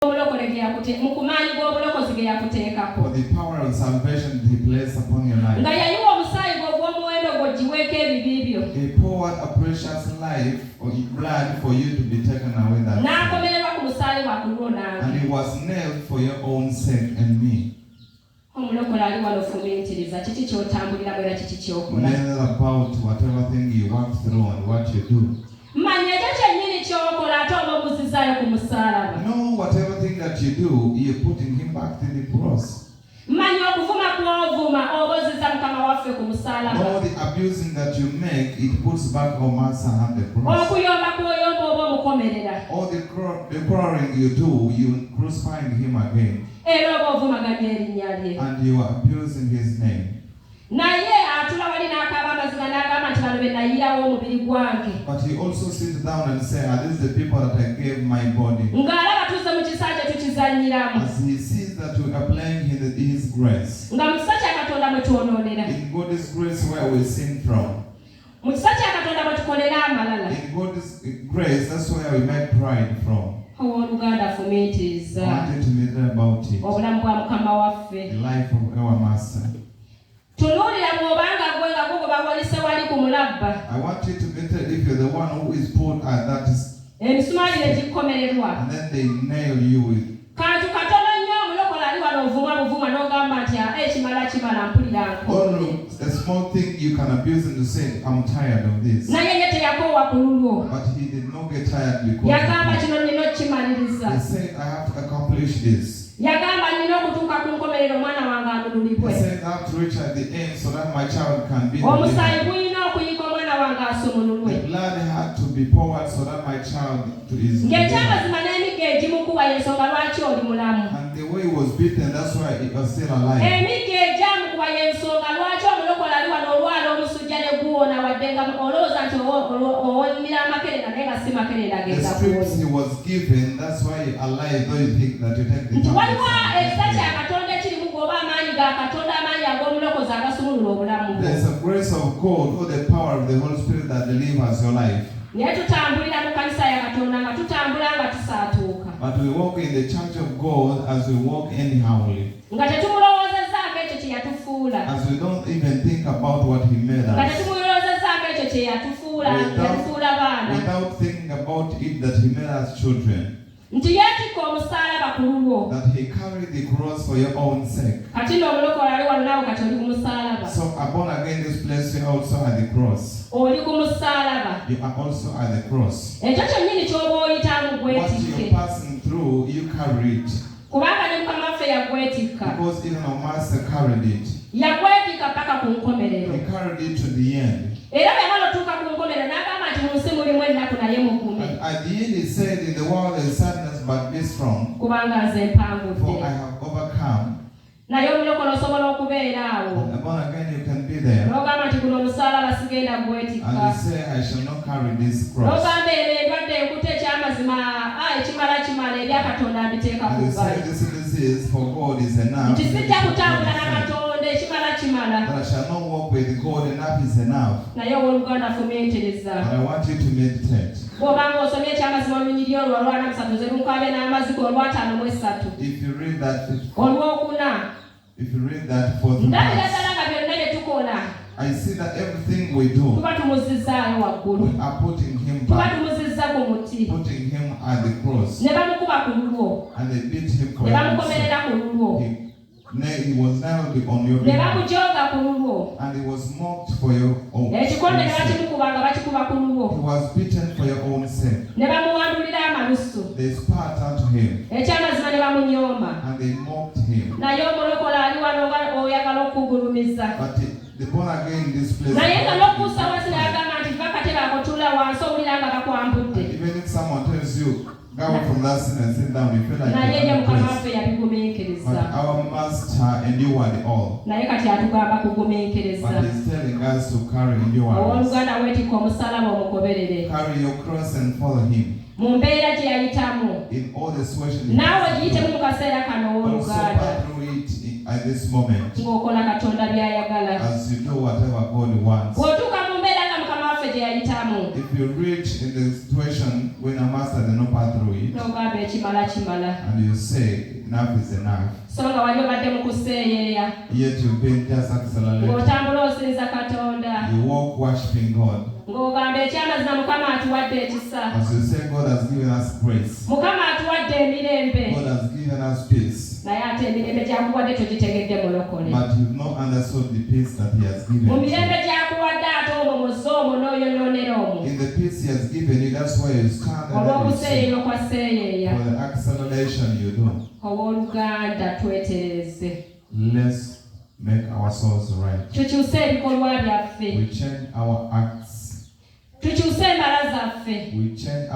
For the power of salvation that He placed upon your life. He poured a precious life or blood for you to be taken away that sin. And He was nailed for your own sake and me. Never about whatever thing you walk through and what you do. No, whatever thing that you do, you're putting Him back to the cross. All the abusing that you make, it puts back our Master on the cross. All the quarreling you do, you crucifying Him again. And you are abusing His name. But He also sits down and says, these are the people that I gave my body. As He sees that we are playing His grace. In God's grace where we sin from. In God's grace, that's where we make pride from. I wanted to meditate about it. The life of our Master. I want you to meditate if you're the one who is put at that and then they nail you with. A small thing you can abuse and to say, I'm tired of this. But he did not get tired because he said, I have to accomplish this. He said, I have to reach at the end so that my child can be delivered. The blood had to be poured so that my child is delivered. And the way he was beaten, that's why he was still alive. The strips he was given, that's why he alive, though you think that you take the there's a grace of God or the power of the Holy Spirit that delivers your life. But we walk in the church of God as we walk anyhowly. As we don't even think about what He made us. Without thinking about it that He made us children. That He carried the cross for your own sake. So upon again this place you are also at the cross. You are also at the cross. What you're passing through, you carry it. Because even our Master carried it. He carried it to the end. And at the end he said, in the world there is sadness, but be strong. For I have overcome. And upon again you can be there. And he said, I shall not carry this cross. And he said, this is for God is enough. That I shall not walk with God, enough is enough. But I want you to meditate. If you read that for the I see that everything we do, we are putting Him back, putting Him at the cross. And they beat Him correctly. He was nailed on your behalf. And He was mocked for your own sake. He was beaten for your own sake. They spat at Him. And they mocked Him. But the born again in this place. Even if someone tells you, go from that sin and sit down, you feel like you're but our Master endured all. But He's telling us to carry endurance. Carry your cross and follow Him. In all the situations, also pass through it at this moment. As you do whatever God wants. If if you reach in the situation when a master did not pass through it, and you say enough is enough, yet you've been just accelerated, you walk worshiping God. As you say, God has given us grace, God has given us peace, but you've not understood the peace that He has given you. In the peace He has given you, that's why you stand and receive for the acceleration you do. Let's make our souls right. We change our acts. We change our